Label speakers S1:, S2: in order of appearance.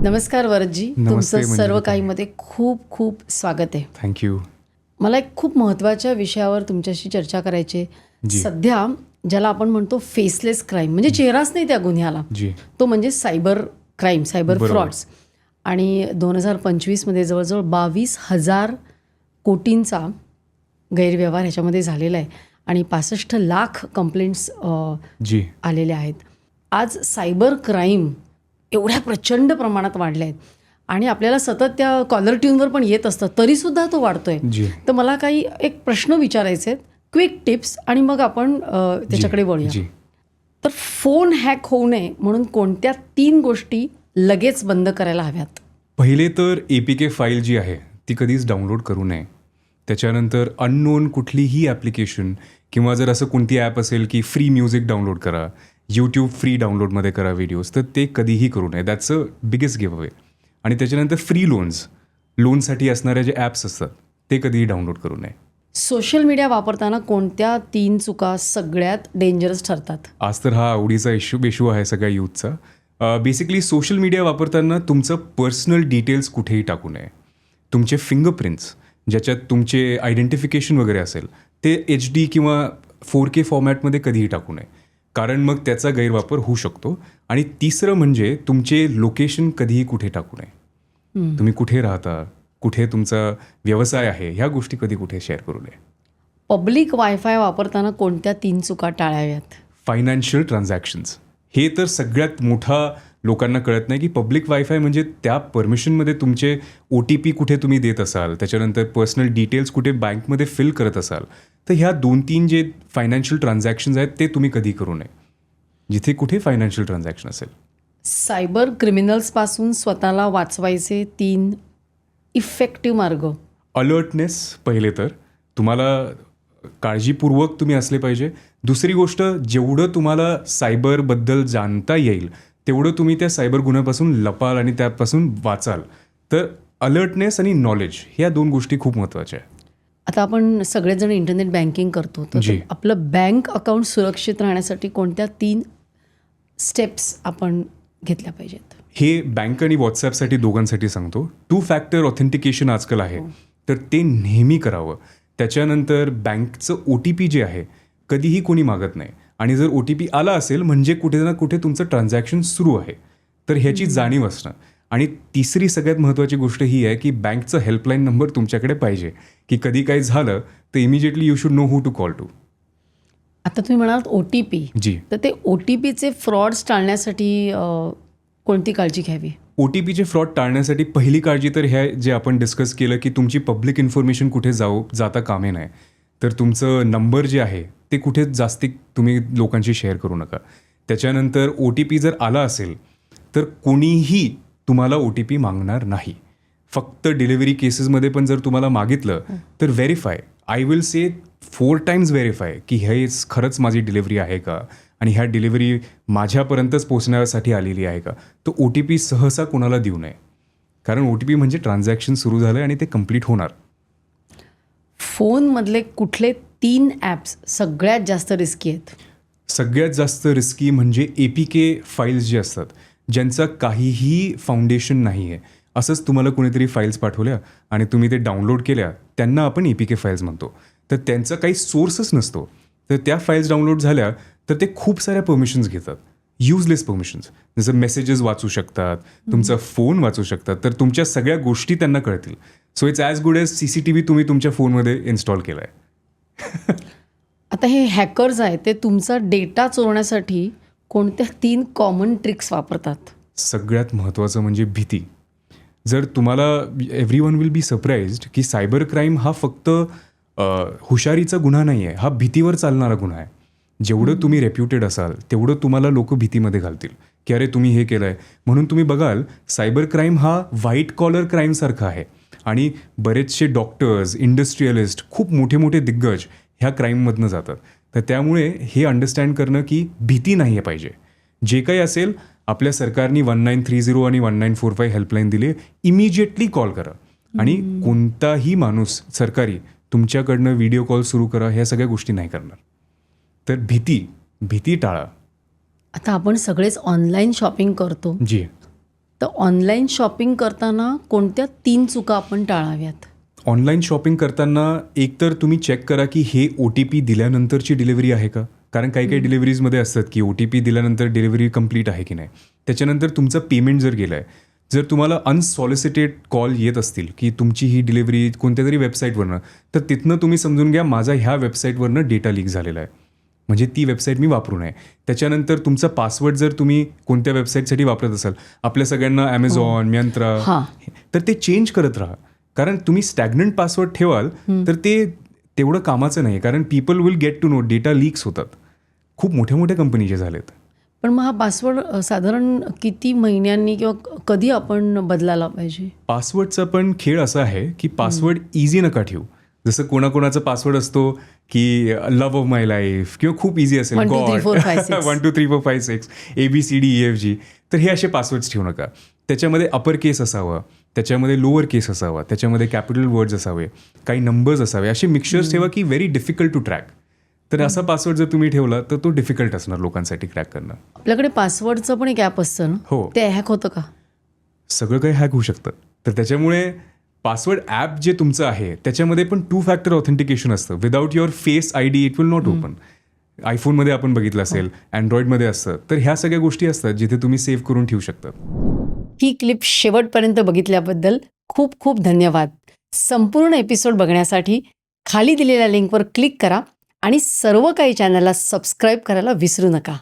S1: नमस्कार वरदजी, तुमचं सर्व काहीमध्ये खूप खूप स्वागत आहे.
S2: थँक्यू.
S1: मला एक खूप महत्त्वाच्या विषयावर तुमच्याशी चर्चा करायची आहे. सध्या ज्याला आपण म्हणतो फेसलेस क्राईम, म्हणजे चेहराच नाही त्या गुन्ह्याला, तो म्हणजे सायबर क्राईम, सायबर फ्रॉड्स. आणि 2025मध्ये जवळजवळ 22,000 कोटींचा गैरव्यवहार ह्याच्यामध्ये झालेला आहे आणि 65 लाख कंप्लेंट्स आलेल्या आहेत. आज सायबर क्राईम एवढ्या प्रचंड प्रमाणात वाढले आहेत आणि आपल्याला सतत त्या कॉलर ट्यूनवर पण येत असतं, तरीसुद्धा तो वाढतोय. तर मला काही एक प्रश्न विचारायचे आहेत, क्विक टिप्स, आणि मग आपण त्याच्याकडे वळूया. तर फोन हॅक होऊ नये म्हणून कोणत्या 3 गोष्टी लगेच बंद करायला हव्यात?
S2: पहिले तर APK फाईल जी आहे ती कधीच डाउनलोड करू नये. त्याच्यानंतर अननोन कुठलीही ॲप्लिकेशन किंवा जर असं कोणती ॲप असेल की फ्री म्युझिक डाउनलोड करा, यूट्यूब फ्री डाउनलोडमध्ये करा व्हिडिओज, तर ते कधीही करू नये. That's a biggest give away. आणि त्याच्यानंतर फ्री लोनसाठी असणाऱ्या जे ॲप्स असतात ते कधीही डाउनलोड करू नये.
S1: सोशल मीडिया वापरताना कोणत्या 3 चुका सगळ्यात डेंजरस ठरतात?
S2: आज तर हा आवडीचा इश्यू आहे सगळ्या यूथचा. बेसिकली सोशल मीडिया वापरताना तुमचं पर्सनल डिटेल्स कुठेही टाकू नये. तुमचे फिंगरप्रिंट्स ज्याच्यात तुमचे आयडेंटिफिकेशन वगैरे असेल ते HD किंवा 4K फॉर्मॅटमध्ये कधीही टाकू नये, कारण मग त्याचा गैरवापर होऊ शकतो. आणि तिसरं म्हणजे तुमचे लोकेशन कधीही कुठे टाकू नये. तुम्ही कुठे राहता, कुठे तुमचा व्यवसाय आहे, ह्या गोष्टी कधी कुठे शेअर करू नये.
S1: पब्लिक वायफाय वापरताना कोणत्या 3 चुका टाळाव्यात?
S2: फायनान्शियल ट्रान्झॅक्शन्स, हे तर सगळ्यात मोठा लोकांना कळत नाही की पब्लिक वायफाय म्हणजे त्या परमिशनमध्ये तुमचे OTP कुठे तुम्ही देत असाल, त्याच्यानंतर पर्सनल डिटेल्स कुठे बँकमध्ये फिल करत असाल, तर ह्या 2-3 जे फायनान्शियल ट्रान्झॅक्शन्स आहेत ते तुम्ही कधी करू नये जिथे कुठे फायनान्शियल ट्रान्झॅक्शन असेल.
S1: सायबर क्रिमिनल्सपासून स्वतःला वाचवायचे 3 इफेक्टिव्ह मार्ग.
S2: अलर्टनेस पहिले तर तुम्हाला काळजीपूर्वक तुम्ही असले पाहिजे. दुसरी गोष्ट, जेवढं तुम्हाला सायबरबद्दल जाणता येईल तेवढं तुम्ही त्या सायबर गुन्ह्यापासून लपाल आणि त्यापासून वाचाल. तर अलर्टनेस आणि नॉलेज ह्या 2 गोष्टी खूप महत्त्वाच्या आहेत.
S1: आता आपण सगळेजण इंटरनेट बँकिंग करतो, तर आपलं बँक अकाउंट सुरक्षित राहण्यासाठी कोणत्या 3 स्टेप्स आपण घेतल्या पाहिजेत?
S2: हे बँक आणि व्हॉट्सॲपसाठी दोघांसाठी सांगतो. 2 फॅक्टर ऑथेंटिकेशन आजकाल आहे, तर ते नेहमी करावं. त्याच्यानंतर बँकचं OTP जे आहे कधीही कोणी मागत नाही, आणि जर OTP आला असेल म्हणजे कुठे ना कुठे तुमचं ट्रान्झॅक्शन सुरू आहे, तर ह्याची जाणीव असणं. आणि तिसरी सगळ्यात महत्त्वाची गोष्ट ही आहे की बँकचं हेल्पलाईन नंबर तुमच्याकडे पाहिजे, की कधी काही झालं तर immediately you should know who to call to.
S1: आता तुम्ही म्हणालात OTP, तर ते OTPचे फ्रॉड्स टाळण्यासाठी कोणती काळजी घ्यावी?
S2: OTPचे फ्रॉड टाळण्यासाठी पहिली काळजी तर ह्या जे आपण डिस्कस केलं की तुमची पब्लिक इन्फॉर्मेशन कुठे जाता कामे नये. तर तुमचं नंबर जे आहे ते कुठे जास्ती तुम्ही लोकांशी शेअर करू नका. त्याच्यानंतर OTP जर आला असेल तर कोणीही तुम्हाला OTP मागणार नाही. फक्त डिलिव्हरी केसेसमध्ये पण जर तुम्हाला मागितलं तर verify, I will say 4 times verify की हे खरंच माझी डिलिव्हरी आहे का आणि ह्या डिलिव्हरी माझ्यापर्यंतच पोचण्यासाठी आलेली आहे का. तो OTP सहसा कोणाला देऊ नये, कारण OTP म्हणजे ट्रान्झॅक्शन सुरू झालं आणि ते कम्प्लीट होणार.
S1: फोनमधले कुठले 3 ॲप्स सगळ्यात जास्त रिस्की आहेत?
S2: सगळ्यात जास्त रिस्की म्हणजे APK फाईल्स जे असतात, ज्यांचं काहीही फाउंडेशन नाही आहे. असंच तुम्हाला कुणीतरी फाईल्स पाठवल्या आणि तुम्ही ते डाउनलोड केल्या, त्यांना आपण APK फाईल्स म्हणतो. तर त्यांचा काही सोर्सच नसतो, तर त्या फाईल्स डाउनलोड झाल्या तर ते खूप साऱ्या परमिशन्स घेतात, युजलेस परमिशन्स. जसं मेसेजेस वाचू शकतात, तुमचा फोन वाचू शकतात, तर तुमच्या सगळ्या गोष्टी त्यांना कळतील. So it's as good as CCTV तुम्ही तुमच्या फोनमध्ये इन्स्टॉल केला आहे.
S1: आता हे हॅकर्स आहेत, ते तुमचा डेटा चोरण्यासाठी कोणत्या 3 कॉमन ट्रिक्स वापरतात?
S2: सगळ्यात महत्त्वाचं म्हणजे भीती. जर तुम्हाला एव्हरीवन विल बी सरप्राइज्ड की सायबर क्राईम हा फक्त हुशारीचा गुन्हा नाही आहे, हा भीतीवर चालणारा गुन्हा आहे. जेवढं तुम्ही रेप्युटेड असाल तेवढं तुम्हाला लोक भीतीमध्ये घालतील की अरे तुम्ही हे केलं आहे. म्हणून तुम्ही बघाल सायबर क्राईम हा व्हाईट कॉलर क्राईमसारखा आहे आणि बरेचसे डॉक्टर्स, इंडस्ट्रियलिस्ट, खूप मोठे मोठे दिग्गज ह्या क्राईममधनं जातात. तर त्यामुळे हे अंडरस्टँड करणं की भीती नाही आहे पाहिजे. जे काही असेल, आपल्या सरकारने 1930 आणि 1945 हेल्पलाईन दिली, इमिजिएटली कॉल करा. आणि कोणताही माणूस सरकारी तुमच्याकडनं व्हिडिओ कॉल सुरू करा, ह्या सगळ्या गोष्टी नाही करणार. तर भीती टाळा.
S1: आता आपण सगळेच ऑनलाईन शॉपिंग करतो. तर ऑनलाईन शॉपिंग करताना कोणत्या 3 चुका आपण टाळाव्यात?
S2: ऑनलाईन शॉपिंग करताना एकतर तुम्ही चेक करा की हे OTP दिल्यानंतरची डिलिव्हरी आहे का. कारण काही काही डिलिव्हरीजमध्ये असतात की OTP दिल्यानंतर डिलिव्हरी कंप्लीट आहे की नाही. त्याच्यानंतर तुमचं पेमेंट जर गेलं आहे, जर तुम्हाला अनसॉलिसिटेड कॉल येत असतील की तुमची ही डिलिव्हरी कोणत्या तरी वेबसाईटवरनं, तर तिथनं तुम्ही समजून घ्या माझा ह्या वेबसाईटवरनं डेटा लीक झालेला आहे, म्हणजे ती वेबसाईट मी वापरू नये. त्याच्यानंतर तुमचा पासवर्ड जर तुम्ही कोणत्या वेबसाईटसाठी वापरत असाल, आपल्या सगळ्यांना ॲमेझॉन, मिंत्रा, तर ते चेंज करत राहा. कारण तुम्ही स्टॅग्नंट पासवर्ड ठेवाल तर ते तेवढं कामाचं नाही. कारण people will get to know, data leaks होतात. खूप मोठ्या मोठ्या कंपनीचे झालेत.
S1: पण मग हा पासवर्ड साधारण किती महिन्यांनी किंवा कधी आपण बदलायला पाहिजे?
S2: पासवर्डचा पण खेळ असा आहे की पासवर्ड इझी नका ठेवू. जसं कोणाकोणाचा पासवर्ड असतो की लव्ह ऑफ माय लाईफ किंवा खूप इझी असेल
S1: 1 2 3 4 5 6
S2: 1 2 3 4 5 6 ABCDEFG. तर हे असे पासवर्ड्स ठेवू नका. त्याच्यामध्ये अपर केस असावं, त्याच्यामध्ये लोअर केस असावा, त्याच्यामध्ये कॅपिटल वर्ड्स असावे, काही नंबर्स असावे, असे मिक्सचर्स ठेवा की व्हेरी डिफिकल्ट टू ट्रॅक. तर असा पासवर्ड जर तुम्ही ठेवला तर तो डिफिकल्ट असणार लोकांसाठी क्रॅक करणं.
S1: आपल्याकडे पासवर्डचं पण एक ॲप असतं ना,
S2: हो,
S1: ते हॅक होतं का?
S2: सगळं काही हॅक होऊ शकतं. तर त्याच्यामुळे पासवर्ड ॲप जे तुमचं आहे त्याच्यामध्ये पण 2 फॅक्टर ऑथेंटिकेशन असतं. Without your face ID it will not open. आयफोनमध्ये आपण बघितलं असेल, अँड्रॉइडमध्ये असतं. तर ह्या सगळ्या गोष्टी असतात जिथे तुम्ही सेव्ह करून ठेवू शकता.
S1: ही क्लिप शेवटपर्यंत बघितल्याबद्दल खूप खूप धन्यवाद. संपूर्ण एपिसोड बघण्यासाठी खाली दिलेल्या लिंकवर क्लिक करा आणि सर्व काही चॅनलला सबस्क्राईब करायला विसरू नका.